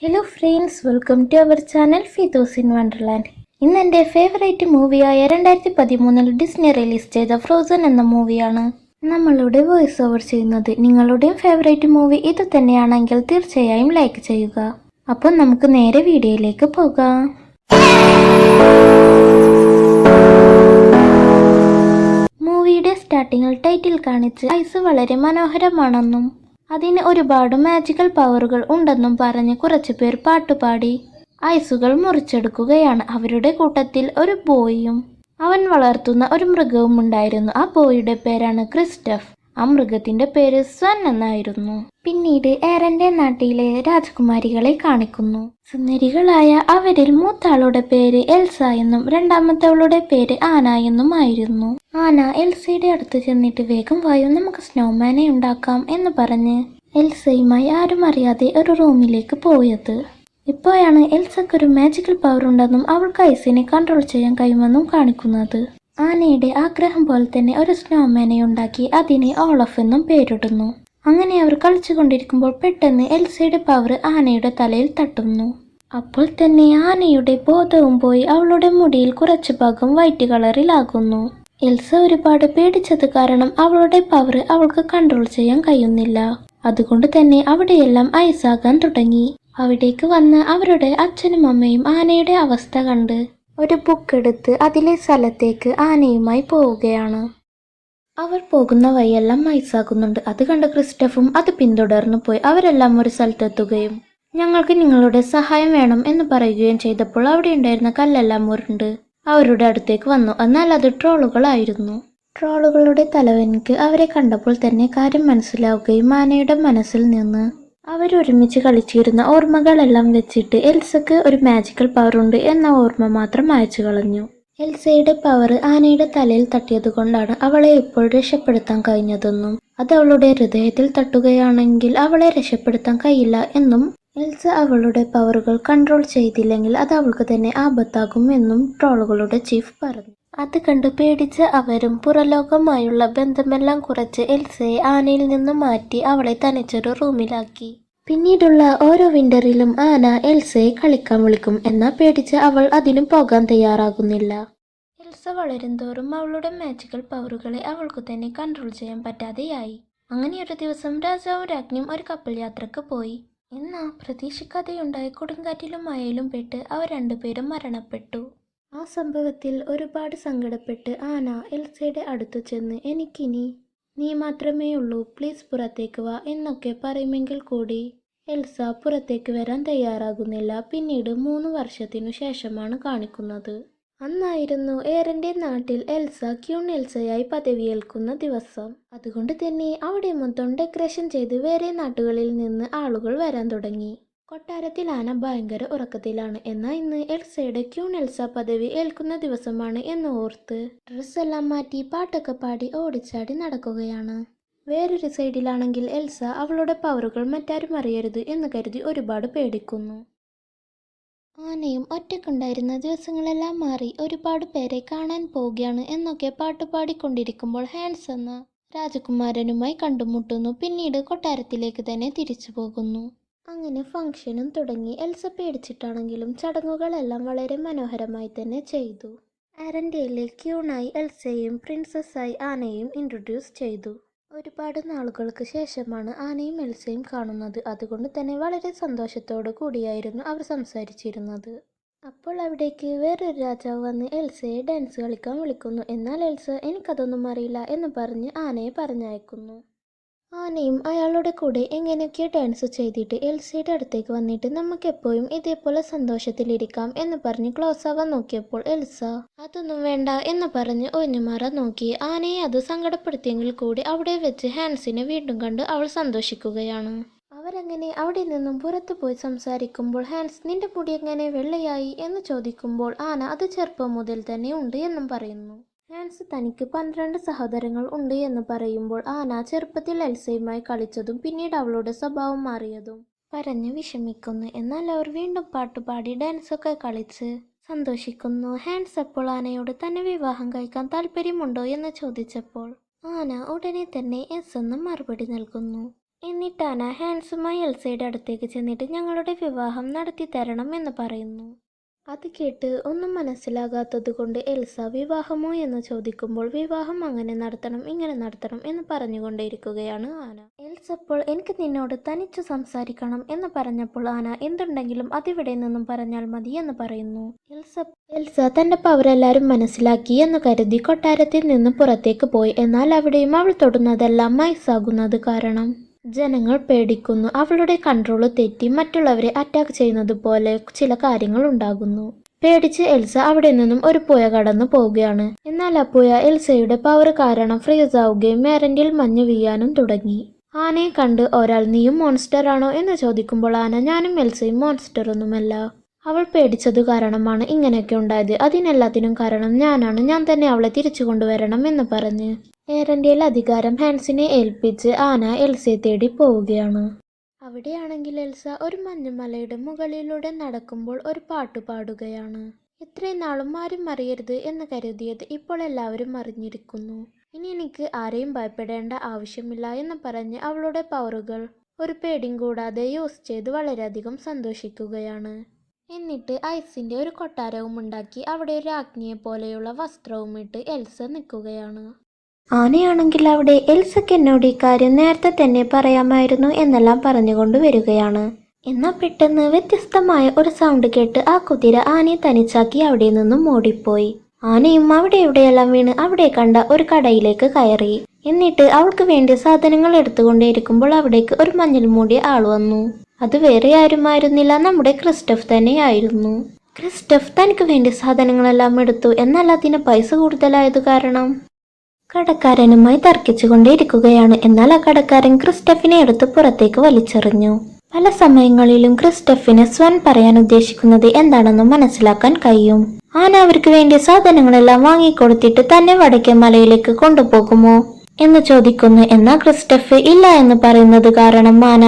Hello friends, welcome to our channel Fido's in wonderland. ഇന്ന് എൻ്റെ favourite മൂവിയായ 2013 Disney release ചെയ്ത ഫ്രോസൺ എന്ന മൂവിയാണ് നമ്മളുടെ വോയിസ് ഓവർ ചെയ്യുന്നത്. നിങ്ങളുടെയും ഫേവറേറ്റ് മൂവി ഇത് തന്നെയാണെങ്കിൽ തീർച്ചയായും ലൈക്ക് ചെയ്യുക. അപ്പോൾ നമുക്ക് നേരെ വീഡിയോയിലേക്ക് പോകാം. മൂവിയുടെ സ്റ്റാർട്ടിങ്ങിൽ ടൈറ്റിൽ കാണിച്ച് ഐസ് വളരെ മനോഹരമാണെന്നും അതിന് ഒരുപാട് മാജിക്കൽ പവറുകൾ ഉണ്ടെന്നും പറഞ്ഞ് കുറച്ചുപേർ പാട്ടുപാടി ഐസുകൾ മുറിച്ചെടുക്കുകയാണ്. അവരുടെ കൂട്ടത്തിൽ ഒരു ബോയും അവൻ വളർത്തുന്ന ഒരു മൃഗവും ഉണ്ടായിരുന്നു. ആ ബോയുടെ പേരാണ് ക്രിസ്റ്റഫ്. ആ മൃഗത്തിന്റെ പേര് സ്വൻ എന്നായിരുന്നു. പിന്നീട് ഏറന്റെ നാട്ടിലെ രാജകുമാരികളെ കാണിക്കുന്നു. സുന്ദരികളായ അവരിൽ മൂത്താളുടെ പേര് എൽസ എന്നും രണ്ടാമത്തവളുടെ പേര് ആന എന്നും ആയിരുന്നു. ആന എൽസയുടെ അടുത്ത് ചെന്നിട്ട് വേഗം വായു, നമുക്ക് സ്നോമാനെ ഉണ്ടാക്കാം എന്ന് പറഞ്ഞ് എൽസയുമായി ആരും അറിയാതെ ഒരു റൂമിലേക്ക് പോയത്. ഇപ്പോഴാണ് എൽസക്കൊരു മാജിക്കൽ പവർ ഉണ്ടെന്നും അവൾക്ക് ഐസിനെ കൺട്രോൾ ചെയ്യാൻ കഴിയുമെന്നും കാണിക്കുന്നത്. ആനയുടെ ആഗ്രഹം പോലെ തന്നെ ഒരു സ്നോമാനെ ഉണ്ടാക്കി അതിനെ ഓളഫ് എന്നും പേരിടുന്നു. അങ്ങനെ അവർ കളിച്ചുകൊണ്ടിരിക്കുമ്പോൾ പെട്ടെന്ന് എൽസയുടെ പവർ ആനയുടെ തലയിൽ തട്ടുന്നു. അപ്പോൾ തന്നെ ആനയുടെ ബോധവും പോയി അവളുടെ മുടിയിൽ കുറച്ചു ഭാഗം വൈറ്റ് കളറിലാകുന്നു. എൽസ ഒരുപാട് പേടിച്ചത് കാരണം അവളുടെ പവർ അവൾക്ക് കൺട്രോൾ ചെയ്യാൻ കഴിയുന്നില്ല. അതുകൊണ്ട് തന്നെ അവിടെയെല്ലാം ഐസാകാൻ തുടങ്ങി. അവിടേക്ക് വന്ന് അവരുടെ അച്ഛനും അമ്മയും ആനയുടെ അവസ്ഥ കണ്ട് ഒരു ബുക്ക് എടുത്ത് അതിലെ സ്ഥലത്തേക്ക് ആനയുമായി പോവുകയാണ്. അവർ പോകുന്ന വഴിയെല്ലാം ഐസാകുന്നുണ്ട്. അത് കണ്ട് ക്രിസ്റ്റഫും അത് പിന്തുടർന്നു പോയി. അവരെല്ലാം ഒരു സ്ഥലത്തെത്തുകയും ഞങ്ങൾക്ക് നിങ്ങളുടെ സഹായം വേണം എന്ന് പറയുകയും ചെയ്തപ്പോൾ അവിടെ ഉണ്ടായിരുന്ന കല്ലെല്ലാം ഉരുണ്ട് അവരുടെ അടുത്തേക്ക് വന്നു. എന്നാൽ അത് ട്രോളുകളായിരുന്നു. ട്രോളുകളുടെ തലവനിക്ക് അവരെ കണ്ടപ്പോൾ തന്നെ കാര്യം മനസ്സിലാവുകയും ആനയുടെ മനസ്സിൽ നിന്ന് അവരൊരുമിച്ച് കളിച്ചിരുന്ന ഓർമ്മകളെല്ലാം വെച്ചിട്ട് എൽസക്ക് ഒരു മാജിക്കൽ പവർ ഉണ്ട് എന്ന ഓർമ്മ മാത്രം അയച്ചു കളഞ്ഞു. എൽസയുടെ പവർ ആനയുടെ തലയിൽ തട്ടിയത് കൊണ്ടാണ് അവളെ ഇപ്പോൾ രക്ഷപ്പെടുത്താൻ കഴിഞ്ഞതെന്നും അത് അവളുടെ ഹൃദയത്തിൽ തട്ടുകയാണെങ്കിൽ അവളെ രക്ഷപ്പെടുത്താൻ കഴിയില്ല എന്നും എൽസ അവളുടെ പവറുകൾ കൺട്രോൾ ചെയ്തില്ലെങ്കിൽ അത് അവൾക്ക് തന്നെ ആപത്താകും എന്നും ട്രോളുകളുടെ ചീഫ് പറഞ്ഞു. അത് കണ്ട് പേടിച്ച അവരും പുറലോകവുമായുള്ള ബന്ധമെല്ലാം കുറച്ച് എൽസയെ ആനയിൽ നിന്ന് മാറ്റി അവളെ തനിച്ചൊരു റൂമിലാക്കി. പിന്നീടുള്ള ഓരോ വിന്ററിലും ആന എൽസയെ കളിക്കാൻ വിളിക്കും. എന്നാൽ പേടിച്ച അവൾ അതിനും പോകാൻ തയ്യാറാകുന്നില്ല. എൽസ വളരുംതോറും അവളുടെ മാജിക്കൽ പവറുകളെ അവൾക്ക് തന്നെ കൺട്രോൾ ചെയ്യാൻ പറ്റാതെയായി. അങ്ങനെ ഒരു ദിവസം രാജാവും രാജ്ഞിയും ഒരു കപ്പൽ യാത്രക്ക് പോയി. എന്നാൽ പ്രതീക്ഷിക്കാതെയുണ്ടായ കൊടുങ്കാറ്റിലും മഴയിലും പെട്ട് അവർ രണ്ടുപേരും മരണപ്പെട്ടു. ആ സംഭവത്തിൽ ഒരുപാട് സങ്കടപ്പെട്ട് ആന എൽസയുടെ അടുത്തു ചെന്ന് എനിക്കിനി നീ മാത്രമേ ഉള്ളൂ, പ്ലീസ് പുറത്തേക്ക് വാ എന്നൊക്കെ പറയുമെങ്കിൽ കൂടി എൽസ പുറത്തേക്ക് വരാൻ തയ്യാറാകുന്നില്ല. പിന്നീട് 3 വർഷത്തിനു ശേഷമാണ് കാണിക്കുന്നത്. അന്നായിരുന്നു ഏറന്റെ നാട്ടിൽ എൽസ ക്യൂൺ എൽസയായി പദവിയേൽക്കുന്ന ദിവസം. അതുകൊണ്ട് തന്നെ അവിടെ മൊത്തം ഡെക്കറേഷൻ ചെയ്ത് വേറെ നാട്ടുകളിൽ നിന്ന് ആളുകൾ വരാൻ തുടങ്ങി. കൊട്ടാരത്തിൽ ആന ഭയങ്കര ഉറക്കത്തിലാണ്. എന്നാൽ ഇന്ന് എൽസയുടെ ക്യൂൺ എൽസ പദവി ഏൽക്കുന്ന ദിവസമാണ് എന്ന് ഓർത്ത് ഡ്രസ്സെല്ലാം മാറ്റി പാട്ടൊക്കെ പാടി ഓടിച്ചാടി നടക്കുകയാണ്. വേറൊരു സൈഡിലാണെങ്കിൽ എൽസ അവളുടെ പവറുകൾ മറ്റാരും അറിയരുത് എന്ന് കരുതി ഒരുപാട് പേടിക്കുന്നു. ആനയും ഒറ്റക്കുണ്ടായിരുന്ന ദിവസങ്ങളെല്ലാം മാറി ഒരുപാട് പേരെ കാണാൻ പോവുകയാണ് എന്നൊക്കെ പാട്ടുപാടിക്കൊണ്ടിരിക്കുമ്പോൾ ഹാൻസ് എന്ന രാജകുമാരനുമായി കണ്ടുമുട്ടുന്നു. പിന്നീട് കൊട്ടാരത്തിലേക്ക് തന്നെ തിരിച്ചു പോകുന്നു. അങ്ങനെ ഫംഗ്ഷനും തുടങ്ങി. എൽസ പേടിച്ചിട്ടാണെങ്കിലും ചടങ്ങുകളെല്ലാം വളരെ മനോഹരമായി തന്നെ ചെയ്തു. ആരൻഡേയിലെ ക്യൂണായി എൽസയെയും പ്രിൻസസ്സായി ആനയെയും ഇൻട്രൊഡ്യൂസ് ചെയ്തു. ഒരുപാട് നാളുകൾക്ക് ശേഷമാണ് ആനയും എൽസയും കാണുന്നത്. അതുകൊണ്ട് തന്നെ വളരെ സന്തോഷത്തോടു കൂടിയായിരുന്നു അവർ സംസാരിച്ചിരുന്നത്. അപ്പോൾ അവിടേക്ക് വേറൊരു രാജാവ് വന്ന് എൽസയെ ഡാൻസ് കളിക്കാൻ വിളിക്കുന്നു. എന്നാൽ എൽസ എനിക്കതൊന്നും അറിയില്ല എന്ന് പറഞ്ഞ് ആനയെ പറഞ്ഞയക്കുന്നു. ആനയും അയാളുടെ കൂടെ എങ്ങനെയൊക്കെയോ ഡാൻസ് ചെയ്തിട്ട് എൽസയുടെ അടുത്തേക്ക് വന്നിട്ട് നമുക്ക് എപ്പോഴും ഇതേപോലെ സന്തോഷത്തിലിരിക്കാം എന്ന് പറഞ്ഞ് ക്ലോസ് ആവാൻ നോക്കിയപ്പോൾ എൽസ അതൊന്നും വേണ്ട എന്ന് പറഞ്ഞ് ഒഴിഞ്ഞു മാറാൻ നോക്കി. ആനയെ അത് സങ്കടപ്പെടുത്തിയെങ്കിൽ കൂടി അവിടെ വെച്ച് ഹാൻസിനെ വീണ്ടും കണ്ട് അവൾ സന്തോഷിക്കുകയാണ്. അവരങ്ങനെ അവിടെ നിന്നും പുറത്തു പോയി സംസാരിക്കുമ്പോൾ ഹാൻസ് നിന്റെ മുടി എങ്ങനെ വെള്ളയായി എന്ന് ചോദിക്കുമ്പോൾ ആന അത് ചെറുപ്പം മുതൽ തന്നെ ഉണ്ട് എന്നും പറയുന്നു. ഹാൻസ് തനിക്ക് 12 സഹോദരങ്ങൾ ഉണ്ട് എന്ന് പറയുമ്പോൾ ആന ചെറുപ്പത്തിൽ എൽസയുമായി കളിച്ചതും പിന്നീട് അവളുടെ സ്വഭാവം മാറിയതും പറഞ്ഞ് വിഷമിക്കുന്നു. എന്നാൽ അവർ വീണ്ടും പാട്ടുപാടി ഡാൻസൊക്കെ കളിച്ച് സന്തോഷിക്കുന്നു. ഹാൻസ് അപ്പോൾ ആനയോട് തന്നെ വിവാഹം കഴിക്കാൻ താല്പര്യമുണ്ടോ എന്ന് ചോദിച്ചപ്പോൾ ആന ഉടനെ തന്നെ എസ് എന്ന് മറുപടി നൽകുന്നു. എന്നിട്ട് ആന ഹാൻസുമായി എൽസയുടെ അടുത്തേക്ക് ചെന്നിട്ട് ഞങ്ങളുടെ വിവാഹം നടത്തി തരണം എന്ന് പറയുന്നു. അത് കേട്ട് ഒന്നും മനസ്സിലാകാത്തത് കൊണ്ട് എൽസ വിവാഹമോ എന്ന് ചോദിക്കുമ്പോൾ വിവാഹം അങ്ങനെ നടത്തണം ഇങ്ങനെ നടത്തണം എന്ന് പറഞ്ഞുകൊണ്ടേയിരിക്കുകയാണ് ആന. എൽസ അപ്പോൾ എനിക്ക് നിന്നോട് തനിച്ചു സംസാരിക്കണം എന്ന് പറഞ്ഞപ്പോൾ ആന എന്തുണ്ടെങ്കിലും അതിവിടെ നിന്നും പറഞ്ഞാൽ മതി എന്ന് പറയുന്നു. എൽസ തന്റെ പവരെല്ലാരും മനസ്സിലാക്കി എന്ന് കരുതി കൊട്ടാരത്തിൽ നിന്ന് പുറത്തേക്ക് പോയി. എന്നാൽ അവിടെയും അവൾ തൊടുന്നതെല്ലാം മൈസാകുന്നത് കാരണം ജനങ്ങൾ പേടിക്കുന്നു. അവളുടെ കൺട്രോള് തെറ്റി മറ്റുള്ളവരെ അറ്റാക്ക് ചെയ്യുന്നത് പോലെ ചില കാര്യങ്ങൾ ഉണ്ടാകുന്നു. പേടിച്ച് എൽസ അവിടെ നിന്നും ഒരു പുഴ കടന്നു പോവുകയാണ്. എന്നാൽ ആ പുഴ എൽസയുടെ പവർ കാരണം ഫ്രീസ് ആവുകയും മേരന്റിൽ മഞ്ഞ് വീഴാനും തുടങ്ങി. ആനയെ കണ്ട് ഒരാൾ നീയും മോൺസ്റ്റർ ആണോ എന്ന് ചോദിക്കുമ്പോൾ ആന ഞാനും എൽസയും മോൺസ്റ്റർ ഒന്നുമല്ല, അവൾ പേടിച്ചതു കാരണമാണ് ഇങ്ങനെയൊക്കെ ഉണ്ടായത്, അതിനെല്ലാത്തിനും കാരണം ഞാനാണ്, ഞാൻ തന്നെ അവളെ തിരിച്ചു കൊണ്ടുവരണം എന്ന് പറഞ്ഞ് ഏരന്റെയിൽ അധികാരം ഹാൻസിനെ ഏൽപ്പിച്ച് ആന എൽസയെ തേടി പോവുകയാണ്. അവിടെയാണെങ്കിൽ എൽസ ഒരു മഞ്ഞുമലയുടെ മുകളിലൂടെ നടക്കുമ്പോൾ ഒരു പാട്ട് പാടുകയാണ്. ഇത്രയും നാളും ആരും അറിയരുത് എന്ന് കരുതിയത് ഇപ്പോൾ എല്ലാവരും അറിഞ്ഞിരിക്കുന്നു. ഇനി എനിക്ക് ആരെയും ഭയപ്പെടേണ്ട ആവശ്യമില്ല എന്ന് പറഞ്ഞ് അവളുടെ പവറുകൾ ഒരു പേടിയും കൂടാതെ യൂസ് ചെയ്ത് വളരെയധികം സന്തോഷിക്കുകയാണ്. എന്നിട്ട് ഐസിന്റെ ഒരു കൊട്ടാരവും ഉണ്ടാക്കി അവിടെ ഒരു രാജ്ഞിയെ പോലെയുള്ള വസ്ത്രവും ഇട്ട് എൽസ നിൽക്കുകയാണ്. ആനയാണെങ്കിൽ അവിടെ എൽസക്ക് എന്നോട് ഈ കാര്യം നേരത്തെ തന്നെ പറയാമായിരുന്നു എന്നെല്ലാം പറഞ്ഞുകൊണ്ട് വരികയാണ്. എന്നാൽ പെട്ടെന്ന് വ്യത്യസ്തമായ ഒരു സൗണ്ട് കേട്ട് ആ കുതിര ആനയെ തനിച്ചാക്കി അവിടെ നിന്നും ഓടിപ്പോയി. ആനയും അവിടെ എവിടെയെല്ലാം വീണ് അവിടെ കണ്ട ഒരു കടയിലേക്ക് കയറി. എന്നിട്ട് അവൾക്ക് വേണ്ടി സാധനങ്ങൾ എടുത്തുകൊണ്ടേയിരിക്കുമ്പോൾ അവിടേക്ക് ഒരു മഞ്ഞൾ മൂടിയ ആൾ വന്നു. അത് വേറെ ആരുമായിരുന്നില്ല, നമ്മുടെ ക്രിസ്റ്റഫ് തന്നെയായിരുന്നു. ക്രിസ്റ്റഫ് തനിക്ക് വേണ്ടി സാധനങ്ങളെല്ലാം എടുത്തു. എന്നാൽ അതിന് പൈസ കൂടുതലായത് കാരണം കടക്കാരനുമായി തർക്കിച്ചുകൊണ്ടേയിരിക്കുകയാണ്. എന്നാൽ ആ കടക്കാരൻ ക്രിസ്റ്റഫിനെ എടുത്ത് പുറത്തേക്ക് വലിച്ചെറിഞ്ഞു. പല സമയങ്ങളിലും ക്രിസ്റ്റഫിന് സ്വൻ പറയാൻ ഉദ്ദേശിക്കുന്നത് എന്താണെന്ന് മനസ്സിലാക്കാൻ കഴിയും. ആന അവർക്ക് വേണ്ടി സാധനങ്ങളെല്ലാം വാങ്ങിക്കൊടുത്തിട്ട് തന്നെ വടക്കേ മലയിലേക്ക് കൊണ്ടുപോകുമോ എന്ന് ചോദിക്കുന്നു. എന്നാൽ ക്രിസ്റ്റഫ് ഇല്ല എന്ന് പറയുന്നത് കാരണം ആന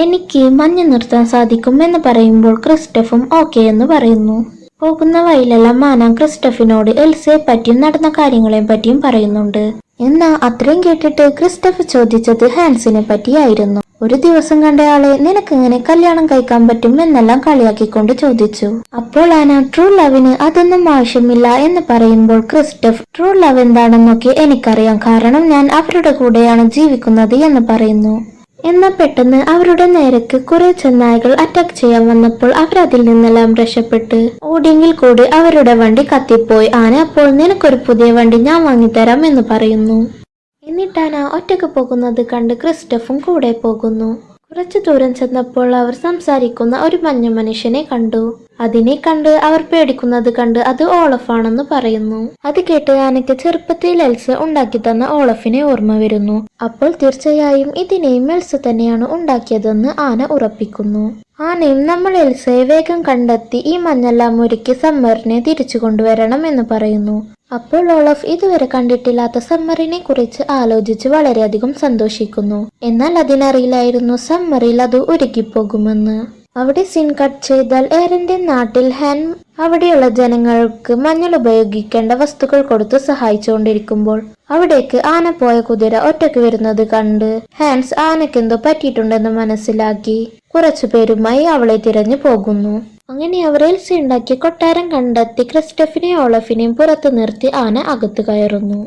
എനിക്ക് മഞ്ഞ് നിർത്താൻ സാധിക്കും എന്ന് പറയുമ്പോൾ ക്രിസ്റ്റഫും ഓക്കെ എന്ന് പറയുന്നു. പോകുന്ന വഴിയിലെല്ലാം ആന ക്രിസ്റ്റഫിനോട് എൽസയെ പറ്റിയും നടന്ന കാര്യങ്ങളെ പറ്റിയും പറയുന്നുണ്ട്. എന്നാൽ അത്രയും കേട്ടിട്ട് ക്രിസ്റ്റഫ് ചോദിച്ചത് ഹാൻസിനെ പറ്റിയായിരുന്നു. ഒരു ദിവസം കണ്ടയാളെ നിനക്കെങ്ങനെ കല്യാണം കഴിക്കാൻ പറ്റും എന്നെല്ലാം കളിയാക്കിക്കൊണ്ട് ചോദിച്ചു. അപ്പോൾ ആന ട്രൂ ലവിന് അതൊന്നും ആവശ്യമില്ല എന്ന് പറയുമ്പോൾ ക്രിസ്റ്റഫ് ട്രൂ ലവ് എന്താണെന്നൊക്കെ എനിക്കറിയാം, കാരണം ഞാൻ അവരുടെ കൂടെയാണ് ജീവിക്കുന്നത് എന്ന് പറയുന്നു. എന്നാൽ പെട്ടെന്ന് അവരുടെ നേരക്ക് കുറെ ചെന്നായ്കൾ അറ്റാക്ക് ചെയ്യാൻ വന്നപ്പോൾ അവരതിൽ നിന്നെല്ലാം രക്ഷപ്പെട്ട് ഓടിയെങ്കിൽ കൂടി അവരുടെ വണ്ടി കത്തിപ്പോയി. ആന അപ്പോൾ നിനക്കൊരു പുതിയ വണ്ടി ഞാൻ വാങ്ങിത്തരാം എന്ന് പറയുന്നു. എന്നിട്ടാന ഒറ്റക്ക് പോകുന്നത് കണ്ട് ക്രിസ്റ്റഫും കൂടെ പോകുന്നു. കുറച്ചു ദൂരം ചെന്നപ്പോൾ അവർ സംസാരിക്കുന്ന ഒരു മഞ്ഞ മനുഷ്യനെ കണ്ടു. അതിനെ കണ്ട് അവർ പേടിക്കുന്നത് കണ്ട് അത് ഓളഫാണെന്ന് പറയുന്നു. അത് കേട്ട് ആനയ്ക്ക് ചെറുപ്പത്തിൽ എൽസ ഉണ്ടാക്കി തന്ന ഓളഫിനെ ഓർമ്മ വരുന്നു. അപ്പോൾ തീർച്ചയായും ഇതിനെയും എൽസ തന്നെയാണ് ഉണ്ടാക്കിയതെന്ന് ആന ഉറപ്പിക്കുന്നു. ആനയും നമ്മൾ എൽസയെ വേഗം കണ്ടെത്തി ഈ മഞ്ഞെല്ലാം ഒരുക്കി സമ്മറിനെ തിരിച്ചു കൊണ്ടുവരണം എന്ന് പറയുന്നു. അപ്പോൾ ഓളഫ് ഇതുവരെ കണ്ടിട്ടില്ലാത്ത സമ്മറിനെ കുറിച്ച് ആലോചിച്ച് വളരെയധികം സന്തോഷിക്കുന്നു. എന്നാൽ അതിനറിയില്ലായിരുന്നു സമ്മറിൽ അത് ഉരുകിപ്പോകുമെന്ന്. അവിടെ സീൻ കട്ട് ചെയ്താൽ ഏരന്റെ നാട്ടിൽ ഹാൻ അവിടെയുള്ള ജനങ്ങൾക്ക് മഞ്ഞൾ ഉപയോഗിക്കേണ്ട വസ്തുക്കൾ കൊടുത്ത് സഹായിച്ചുകൊണ്ടിരിക്കുമ്പോൾ അവിടേക്ക് ആന പോയ കുതിര ഒറ്റയ്ക്ക് വരുന്നത് കണ്ട് ഹാൻസ് ആനക്കെന്തോ പറ്റിയിട്ടുണ്ടെന്ന് മനസ്സിലാക്കി കുറച്ചുപേരുമായി അവളെ തിരഞ്ഞു പോകുന്നു. അങ്ങനെ അവർ എൽസ ഉണ്ടാക്കി കൊട്ടാരം കണ്ടെത്തി ക്രിസ്റ്റഫിനെയും ഓളഫിനെയും പുറത്തു നിർത്തി ആന അകത്ത് കയറുന്നു.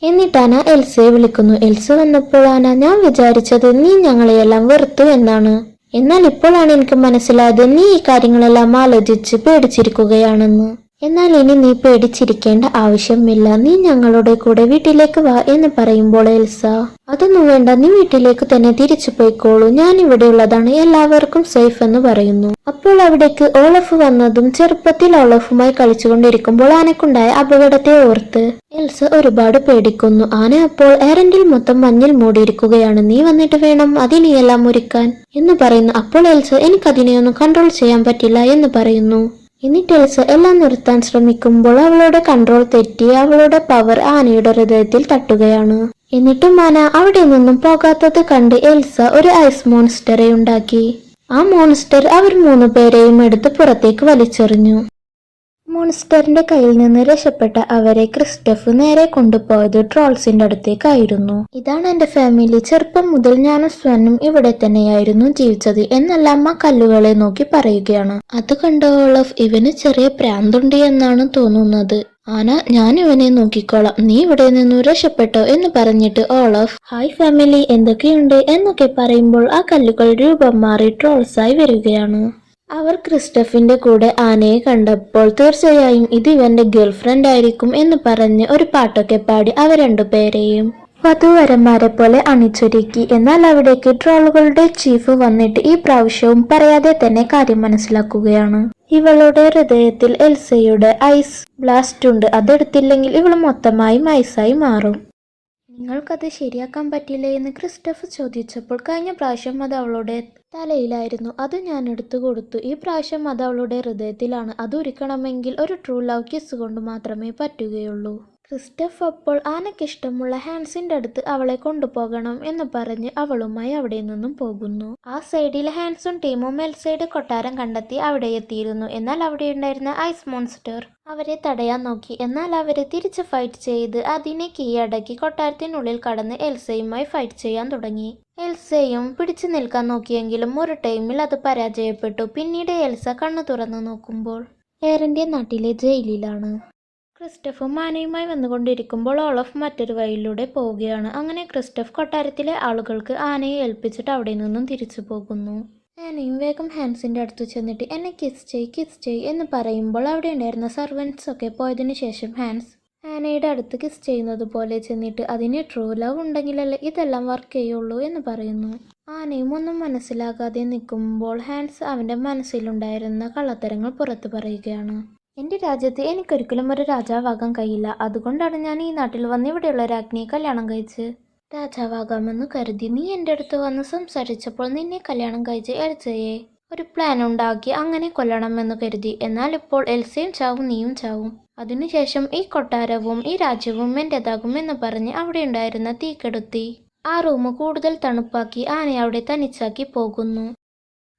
എന്നിട്ടാന എൽസയെ വിളിക്കുന്നു. എൽസ വന്നപ്പോൾ ആന ഞാൻ വിചാരിച്ചത് നീ ഞങ്ങളെയെല്ലാം വെറുത്തു എന്നാണ്. എന്നാൽ ഇപ്പോഴാണ് എനിക്ക് മനസ്സിലായത് നീ ഈ കാര്യങ്ങളെല്ലാം ആലോചിച്ച് പേടിച്ചിരിക്കുകയാണെന്ന്. എന്നാൽ ഇനി നീ പേടിച്ചിരിക്കേണ്ട ആവശ്യമില്ല, നീ ഞങ്ങളുടെ കൂടെ വീട്ടിലേക്ക് വാ എന്ന് പറയുമ്പോൾ എൽസ അതൊന്നും വേണ്ട, നീ വീട്ടിലേക്ക് തന്നെ തിരിച്ചു പോയിക്കോളൂ, ഞാൻ ഇവിടെ ഉള്ളതാണ്, എല്ലാവർക്കും സേഫ് എന്ന് പറയുന്നു. അപ്പോൾ അവിടേക്ക് ഓളഫ് വന്നതും ചെറുപ്പത്തിൽ ഓളഫുമായി കളിച്ചുകൊണ്ടിരിക്കുമ്പോൾ ആനക്കുണ്ടായ അപകടത്തെ ഓർത്ത് എൽസ ഒരുപാട് പേടിക്കുന്നു. ആന അപ്പോൾ ഏരന്റിൽ മൊത്തം മഞ്ഞിൽ മൂടിയിരിക്കുകയാണ്, നീ വന്നിട്ട് വേണം അതിനെയെല്ലാം മുറിക്കാൻ എന്ന് പറയുന്നു. അപ്പോൾ എൽസ എനിക്കതിനെയൊന്നും കൺട്രോൾ ചെയ്യാൻ പറ്റില്ല എന്ന് പറയുന്നു. എന്നിട്ട് എൽസ എല്ലാം നിർത്താൻ ശ്രമിക്കുമ്പോൾ അവളുടെ കൺട്രോൾ തെറ്റി അവളുടെ പവർ ആനയുടെ ഹൃദയത്തിൽ തട്ടുകയാണ്. എന്നിട്ടും ആന അവിടെ നിന്നും പോകാത്തത് കണ്ട് എൽസ ഒരു ഐസ് മോൺസ്റ്ററെ ഉണ്ടാക്കി. ആ മോൺസ്റ്റർ അവർ 3 പേരെയും എടുത്ത് പുറത്തേക്ക് വലിച്ചെറിഞ്ഞു. മോൺസ്റ്ററിന്റെ കയ്യിൽ നിന്ന് രക്ഷപ്പെട്ട അവരെ ക്രിസ്റ്റഫ് നേരെ കൊണ്ടുപോയത് ട്രോൾസിന്റെ അടുത്തേക്കായിരുന്നു. ഇതാണ് എന്റെ ഫാമിലി, ചെറുപ്പം മുതൽ ഞാനും സ്വനും ഇവിടെ തന്നെയായിരുന്നു ജീവിച്ചത് എന്നല്ല അമ്മ കല്ലുകളെ നോക്കി പറയുകയാണ്. അത് കണ്ട ഓളഫ്, ഇവന് ചെറിയ പ്രാന്തുണ്ട് എന്നാണ് തോന്നുന്നത്. ആന, ഞാൻ ഇവനെ നോക്കിക്കോളാം, നീ ഇവിടെ നിന്നു രക്ഷപ്പെട്ടോ എന്ന് പറഞ്ഞിട്ട് ഓളഫ് ഹായ് ഫാമിലി എന്തൊക്കെയുണ്ട് എന്നൊക്കെ പറയുമ്പോൾ ആ കല്ലുകൾ രൂപം മാറി ട്രോൾസായി വരികയാണ്. അവർ ക്രിസ്റ്റഫിന്റെ കൂടെ ആനയെ കണ്ടപ്പോൾ തീർച്ചയായും ഇത് ഇവന്റെ ഗേൾഫ്രണ്ട് ആയിരിക്കും എന്ന് പറഞ്ഞ് ഒരു പാട്ടൊക്കെ പാടി അവ രണ്ടുപേരെയും വധൂവരന്മാരെ പോലെ അണിച്ചൊരുക്കി. എന്നാൽ അവിടേക്ക് ട്രോളുകളുടെ ചീഫ് വന്നിട്ട് ഈ പ്രാവശ്യവും പറയാതെ തന്നെ കാര്യം മനസ്സിലാക്കുകയാണ്. ഇവളുടെ ഹൃദയത്തിൽ എൽസയുടെ ഐസ് ബ്ലാസ്റ്റ് ഉണ്ട്, അതെടുത്തില്ലെങ്കിൽ ഇവൾ മൊത്തമായും ഐസായി മാറും. നിങ്ങൾക്കത് ശരിയാക്കാൻ പറ്റില്ലേ എന്ന് ക്രിസ്റ്റഫ് ചോദിച്ചപ്പോൾ കഴിഞ്ഞ പ്രാവശ്യം അത് അവളുടെ തലയിലായിരുന്നു, അത് ഞാൻ എടുത്തു കൊടുത്തു. ഈ പ്രാവശ്യം അത് അവളുടെ ഹൃദയത്തിലാണ്, അത് ഒരുക്കണമെങ്കിൽ ഒരു ട്രൂ ലവ് കിസ് കൊണ്ട് മാത്രമേ പറ്റുകയുള്ളൂ. ക്രിസ്റ്റഫ് അപ്പോൾ ആനയ്ക്കിഷ്ടമുള്ള ഹാൻസിന്റെ അടുത്ത് അവളെ കൊണ്ടുപോകണം എന്ന് പറഞ്ഞ് അവളുമായി അവിടെ നിന്നും പോകുന്നു. ആ സൈഡിൽ ഹാൻസും ടീമും എൽസയുടെ കൊട്ടാരം കണ്ടെത്തി അവിടെ എത്തിയിരുന്നു. എന്നാൽ അവിടെ ഉണ്ടായിരുന്ന ഐസ് മോൺസ്റ്റർ അവരെ തടയാൻ നോക്കി. എന്നാൽ അവരെ തിരിച്ച് ഫൈറ്റ് ചെയ്ത് അതിനെ കീഴടക്കി കൊട്ടാരത്തിനുള്ളിൽ കടന്ന് എൽസയുമായി ഫൈറ്റ് ചെയ്യാൻ തുടങ്ങി. എൽസയും പിടിച്ചു നിൽക്കാൻ നോക്കിയെങ്കിലും ഒരു ടൈമിൽ അത് പരാജയപ്പെട്ടു. പിന്നീട് എൽസ കണ്ണു തുറന്നു നോക്കുമ്പോൾ എയറിന്റെ നാട്ടിലെ ജയിലിലാണ്. ക്രിസ്റ്റഫും ആനയുമായി വന്നുകൊണ്ടിരിക്കുമ്പോൾ ഓളഫ് മറ്റൊരു വഴിയിലൂടെ പോവുകയാണ്. അങ്ങനെ ക്രിസ്റ്റഫ് കൊട്ടാരത്തിലെ ആളുകൾക്ക് ആനയെ ഏൽപ്പിച്ചിട്ട് അവിടെ നിന്നും തിരിച്ചു പോകുന്നു. ആനയും വേഗം ഹാൻസിന്റെ അടുത്ത് ചെന്നിട്ട് എന്നെ കിസ് ചെയ് എന്ന് പറയുമ്പോൾ അവിടെ ഉണ്ടായിരുന്ന സർവൻസ് ഒക്കെ പോയതിനു ശേഷം ഹാൻസ് ആനയുടെ അടുത്ത് കിസ് ചെയ്യുന്നത് പോലെ ചെന്നിട്ട് അതിന് ട്രൂ ലവ് ഉണ്ടെങ്കിലല്ലേ ഇതെല്ലാം വർക്ക് ചെയ്യുള്ളൂ എന്ന് പറയുന്നു. ആനയും ഒന്നും മനസ്സിലാകാതെ നിൽക്കുമ്പോൾ ഹാൻസ് അവന്റെ മനസ്സിലുണ്ടായിരുന്ന കള്ളത്തരങ്ങൾ പുറത്തു പറയുകയാണ്. എൻ്റെ രാജ്യത്ത് എനിക്കൊരിക്കലും ഒരു രാജാവാകാൻ കഴിയില്ല, അതുകൊണ്ടാണ് ഞാൻ ഈ നാട്ടിൽ വന്ന് ഇവിടെയുള്ള രാജ്ഞിയെ കല്യാണം കഴിച്ച് രാജാവാകാമെന്ന് കരുതി. നീ എൻ്റെ അടുത്ത് വന്ന് സംസാരിച്ചപ്പോൾ നിന്നെ കല്യാണം കഴിച്ച് എൽസയെ ഒരു പ്ലാൻ ഉണ്ടാക്കി അങ്ങനെ കൊല്ലണമെന്ന് കരുതി. എന്നാൽ ഇപ്പോൾ എൽസയും ചാവും, നീയും ചാവും. അതിനുശേഷം ഈ കൊട്ടാരവും ഈ രാജ്യവും എൻ്റെതാകും എന്ന് പറഞ്ഞ് അവിടെ ഉണ്ടായിരുന്ന തീ കെടുത്തി ആ റൂം കൂടുതൽ തണുപ്പാക്കി ആനയെ അവിടെ തനിച്ചാക്കി പോകുന്നു.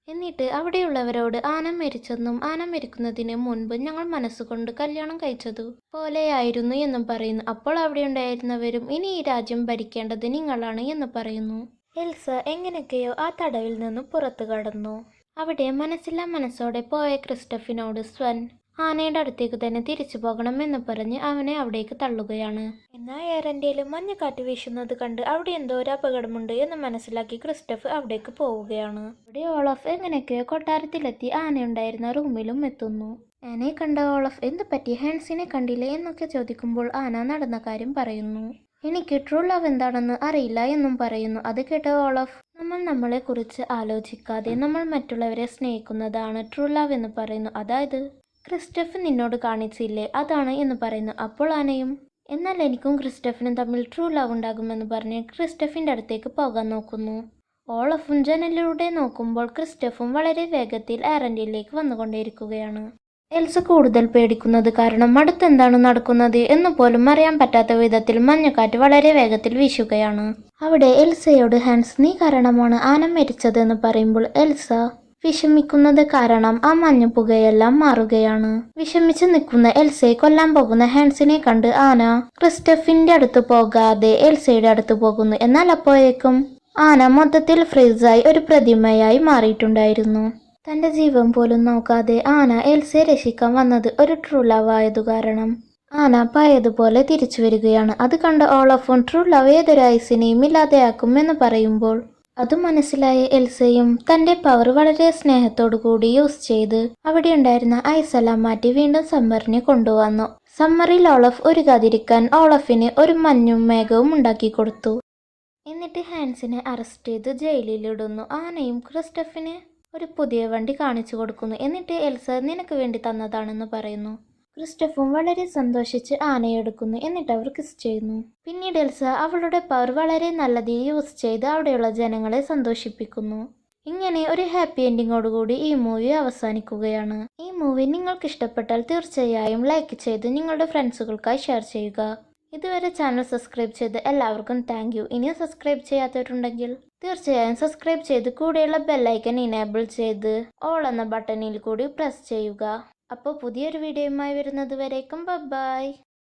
എന്നിട്ട് അവിടെയുള്ളവരോട് ആന മരിച്ചെന്നും ആന മരിക്കുന്നതിന് മുൻപ് ഞങ്ങൾ മനസ്സുകൊണ്ട് കല്യാണം കഴിച്ചതു പോലെയായിരുന്നു എന്നും പറയുന്നു. അപ്പോൾ അവിടെ ഉണ്ടായിരുന്നവരും ഇനി ഈ രാജ്യം ഭരിക്കേണ്ടത് നിങ്ങളാണ് എന്ന് പറയുന്നു. എൽസ എങ്ങനെയൊക്കെയോ ആ തടവിൽ നിന്നും പുറത്തു കടന്നു. അവിടെ മനസ്സില്ലാ മനസ്സോടെ പോയ ക്രിസ്റ്റഫിനോട് സ്വൻ ആനയുടെ അടുത്തേക്ക് തന്നെ തിരിച്ചു പോകണമെന്ന് പറഞ്ഞ് അവനെ അവിടേക്ക് തള്ളുകയാണ്. എന്നാൽ എയറന്റെയിലും മഞ്ഞക്കാറ്റ് വീശുന്നത് കണ്ട് അവിടെ എന്തോ ഒരു അപകടമുണ്ട് എന്ന് മനസ്സിലാക്കി ക്രിസ്റ്റഫ് അവിടേക്ക് പോവുകയാണ്. അവിടെ ഓളഫ് എങ്ങനെയൊക്കെയോ കൊട്ടാരത്തിലെത്തി ആനയുണ്ടായിരുന്ന റൂമിലും എത്തുന്നു. ആനയെ കണ്ട ഓളഫ് എന്ത് പറ്റി, ഹാൻസിനെ കണ്ടില്ലേ എന്നൊക്കെ ചോദിക്കുമ്പോൾ ആന നടന്ന കാര്യം പറയുന്നു. എനിക്ക് ട്രൂ ലവ് എന്താണെന്ന് അറിയില്ല എന്നും പറയുന്നു. അത് കേട്ട ഓളഫ് നമ്മൾ നമ്മളെ കുറിച്ച് ആലോചിക്കാതെ നമ്മൾ മറ്റുള്ളവരെ സ്നേഹിക്കുന്നതാണ് ട്രൂ ലവ് എന്ന് പറയുന്നു. അതായത് ക്രിസ്റ്റഫ് നിന്നോട് കാണിച്ചില്ലേ അതാണ് എന്ന് പറയുന്നു. അപ്പോൾ ആനയും എന്നാൽ എനിക്കും ക്രിസ്റ്റഫിനും തമ്മിൽ ട്രൂ ലവ് ഉണ്ടാകുമെന്ന് പറഞ്ഞ് ക്രിസ്റ്റഫിൻ്റെ അടുത്തേക്ക് പോകാൻ നോക്കുന്നു. ഓളഫും ജനലിലൂടെ നോക്കുമ്പോൾ ക്രിസ്റ്റഫും വളരെ വേഗത്തിൽ എയറന്റിലേക്ക് വന്നുകൊണ്ടേയിരിക്കുകയാണ്. എൽസ കൂടുതൽ പേടിക്കുന്നത് കാരണം അടുത്തെന്താണ് നടക്കുന്നത് എന്ന് പോലും അറിയാൻ പറ്റാത്ത വിധത്തിൽ മഞ്ഞക്കാറ്റ് വളരെ വേഗത്തിൽ വീശുകയാണ്. അവിടെ എൽസയോട് ഹാൻസ് നീ കാരണമാണ് ആന മരിച്ചതെന്ന് പറയുമ്പോൾ എൽസ വിഷമിക്കുന്നത് കാരണം ആ മഞ്ഞപ്പുകയെല്ലാം മാറുകയാണ്. വിഷമിച്ച് നിൽക്കുന്ന എൽസയെ കൊല്ലാൻ പോകുന്ന ഹാൻസിനെ കണ്ട് ആന ക്രിസ്റ്റഫിന്റെ അടുത്ത് പോകാതെ എൽസയുടെ അടുത്ത് പോകുന്നു. എന്നാൽ അപ്പോഴേക്കും ആന മൊത്തത്തിൽ ഫ്രീസായി ഒരു പ്രതിമയായി മാറിയിട്ടുണ്ടായിരുന്നു. തന്റെ ജീവൻ പോലും നോക്കാതെ ആന എൽസയെ രക്ഷിക്കാൻ വന്നത് ഒരു ട്രൂ ലവ് ആയതു കാരണം ആന പഴയതുപോലെ തിരിച്ചു വരികയാണ്. അത് കണ്ട ഓളഫും ട്രൂ ലവ് ഏതൊരു ഐസിനെയും ഇല്ലാതെയാക്കും എന്ന് പറയുമ്പോൾ അത് മനസ്സിലായ എൽസയും തന്റെ പവർ വളരെ സ്നേഹത്തോടു കൂടി യൂസ് ചെയ്ത് അവിടെ ഉണ്ടായിരുന്ന ഐസെല്ലാം മാറ്റി വീണ്ടും സമ്മറിനെ കൊണ്ടുവന്നു. സമ്മറിൽ ഓളഫ് ഒരുകാതിരിക്കാൻ ഓളഫിന് ഒരു മഞ്ഞും മേഘവും ഉണ്ടാക്കി കൊടുത്തു. എന്നിട്ട് ഹാൻസിനെ അറസ്റ്റ് ചെയ്ത് ജയിലിലിടുന്നു. ആനയും ക്രിസ്റ്റഫിന് ഒരു പുതിയ വണ്ടി കാണിച്ചു കൊടുക്കുന്നു. എന്നിട്ട് എൽസ നിനക്ക് വേണ്ടി തന്നതാണെന്ന് പറയുന്നു. ക്രിസ്റ്റഫും വളരെ സന്തോഷിച്ച് ആനയെ എടുക്കുന്നു. എന്നിട്ട് അവർ കിസ് ചെയ്യുന്നു. പിന്നീട് എൽസ അവളുടെ പവർ വളരെ നല്ലതിൽ യൂസ് ചെയ്ത് അവിടെയുള്ള ജനങ്ങളെ സന്തോഷിപ്പിക്കുന്നു. ഇങ്ങനെ ഒരു ഹാപ്പി എൻഡിങ്ങോടുകൂടി ഈ മൂവി അവസാനിക്കുകയാണ്. ഈ മൂവി നിങ്ങൾക്ക് ഇഷ്ടപ്പെട്ടാൽ തീർച്ചയായും ലൈക്ക് ചെയ്ത് നിങ്ങളുടെ ഫ്രണ്ട്സുകൾക്കായി ഷെയർ ചെയ്യുക. ഇതുവരെ ചാനൽ സബ്സ്ക്രൈബ് ചെയ്ത് എല്ലാവർക്കും താങ്ക് യു. ഇനിയും സബ്സ്ക്രൈബ് ചെയ്യാത്തവരുണ്ടെങ്കിൽ തീർച്ചയായും സബ്സ്ക്രൈബ് ചെയ്ത് കൂടെയുള്ള ബെല്ലൈക്കൻ ഇനേബിൾ ചെയ്ത് ഓൾ എന്ന ബട്ടണിൽ കൂടി പ്രസ് ചെയ്യുക. അപ്പോൾ പുതിയൊരു വീഡിയോയുമായി വരുന്നത് വരേക്കും ബൈ.